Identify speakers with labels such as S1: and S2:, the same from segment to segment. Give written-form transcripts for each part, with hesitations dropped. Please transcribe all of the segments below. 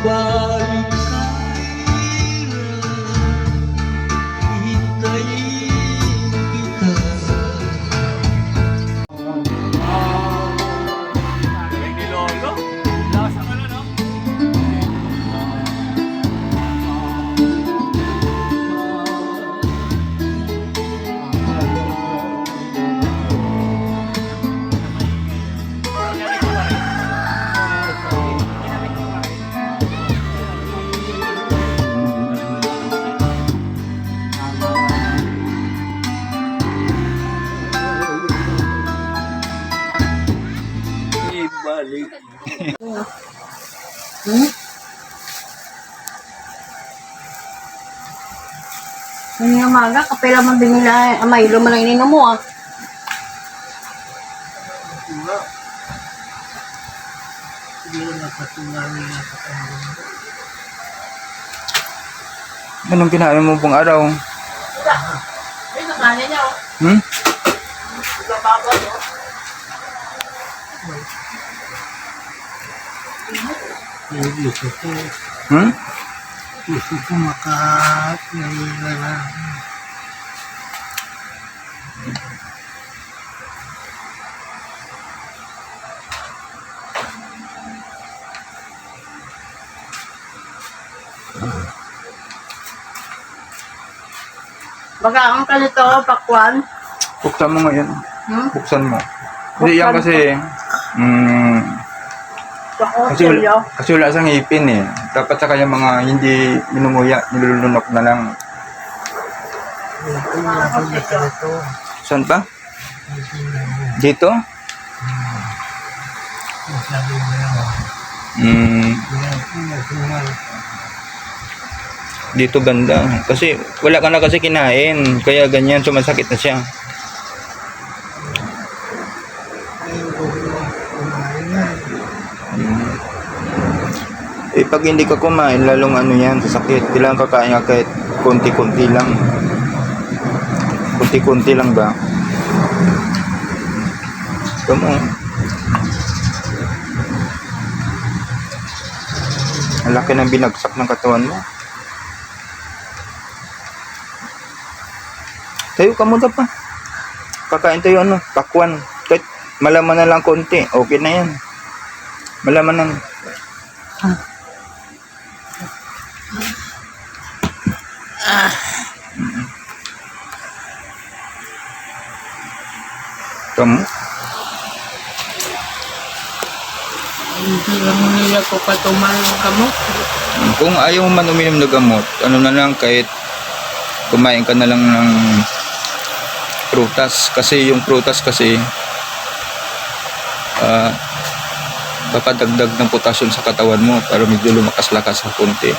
S1: Balik hintayin kita.
S2: Ni Lolo. Lasa ka na, no?
S1: Ibalik.
S3: Ngayong umaga, kape lamang din nila. Maylo man lang ininom mo ah.
S1: Hindi na nagpatungan niya sa kanya.
S4: Anong kinain mo pong araw?
S3: Ay, nakanin niya oh.
S4: Hmm?
S3: Nagbabago oh.
S1: Gusto ko.
S4: Hmm?
S1: Gusto ko ngayon.
S3: Baka ang kalito, pakwan.
S4: Buksan mo ngayon.
S3: Hmm?
S4: Buksan mo. Hindi yan kasi,
S3: Baka
S4: kasi, kasi wala sa ngipin eh. Dapat sa kanya mga hindi minumuya, nilulunok na lang. Saan pa? Dito? Dito banda. Kasi wala ka na kasi kinain. Kaya ganyan, sumasakit na siya. Eh pag hindi ka kumain, lalong ano yan, sasakit. Kailangan kakain ka kahit konti-konti lang. Konti-konti lang ba? Tama. Ang laki ng binagsak ng katawan mo. Tayo ka muna pa. Kakain tayo ano, pakwan. Kahit malaman na lang konti, okay na yan. Malaman na. Kamu?
S1: Hindi lang nila ko patumal ng kamot.
S4: Kung ayaw mo man uminom ng gamot, ano na lang kahit kumain ka na lang ng prutas. Kasi yung prutas kasi papadagdag ng potassium sa katawan mo para medyo lumakas-lakas sa konti.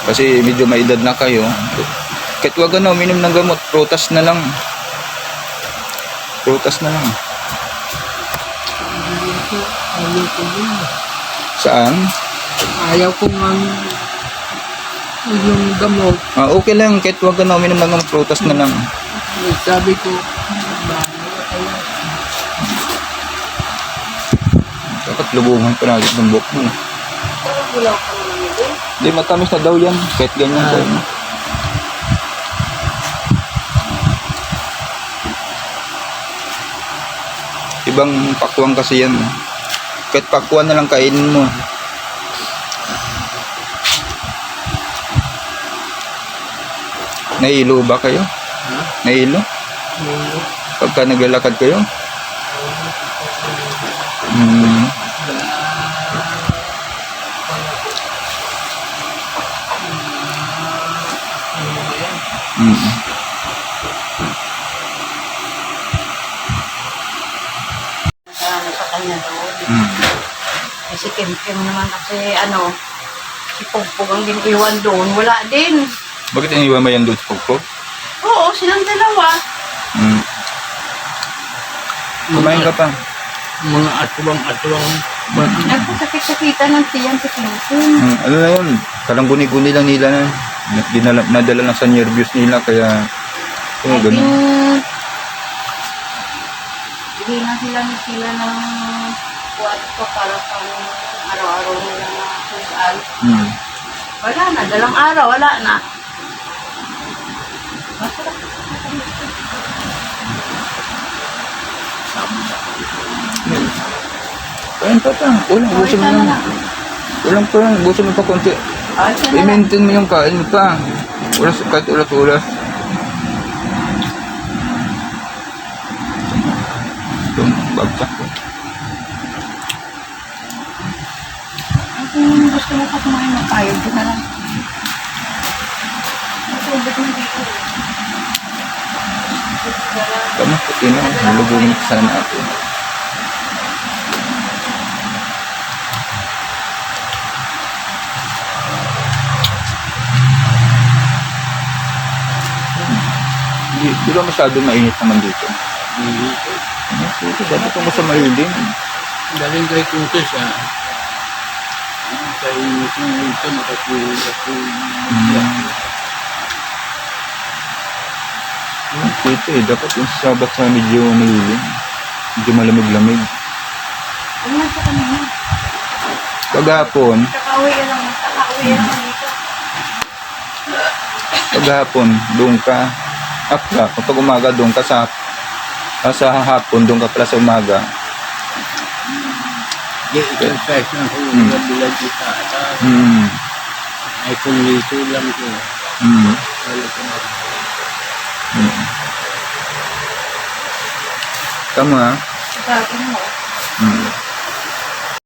S4: Kasi medyo may edad na kayo. Kahit wag na uminom ng gamot, prutas na lang. Prutas na lang.
S1: Ayaw ko yun.
S4: Saan?
S1: Ayaw ko nga yung gamot.
S4: Okay lang, kahit wag na uminom ng gamot, prutas na lang.
S1: Sabi ko,
S4: Dapat lubungan pa natin ng buhok mo.
S3: Gulaw ka naman yun.
S4: Hindi, matamis na daw yan. Kahit ganyan sa'yo. Ibang pakwang kasi yan. Kahit pakwan na lang kainin mo. Nahilo ba kayo? Nahilo? Pagka naglalakad kayo?
S3: Ano sa kanya doon. Si Kim naman kasi si Pugpug ang iniwan doon. Wala din.
S4: Bakit iniwan mo yan doon sa Pugpug?
S3: Oo, silang dalawa.
S4: Kumain ka pa.
S1: mga atwang-atwang.
S3: Nagpasakit-sakita ng tiyan si Kim.
S4: Ano na yun? Parang guni-guni lang nila na. Nadala lang sa nervyos nila kaya ganun.
S3: Hindi na sila ng kwarto para pang araw-araw nila na Sugal.
S4: Hmm.
S3: Wala na, dalang araw, wala na. Masarap.
S4: Kain pa pa. Kulang, gusto mo lang. Kulang pa lang, gusto mo pa konti.
S3: Ay, siya na lang.
S4: I-maintain mo yung kain mo pa. Ulas, kahit ulas-ulas. Itong bagsak ko.
S3: Kung gusto mo pa kumain ng tayo, doon na lang. Matubig mo dito.
S4: Tama, puti na. Nalugugin ko sana ako. Di ba masyado mainit naman dito? Dito, dapat kung sa mailim.
S1: Galing kay Kutis ah. Kay ito nakatulog ako.
S4: Dito eh, dapat yung sabat sa medyo mailim. Medyo malamig-lamig.
S3: Ano na sa kanina?
S4: Paghapon,
S3: Kakauwi ka lang. Kakauwi ka lang dito.
S4: paghapon, doon ka. Kapag umaga, doon ka sa hapon, doon ka pala sa umaga.
S1: I-exercise na ako
S4: Hmm.
S1: bilag kita.
S4: Hmm.
S1: Ay kung lito lang ko.
S4: Hmm.
S1: Wala ko na.
S4: Hmm. Tama.
S3: Sabi mo.
S4: Hmm.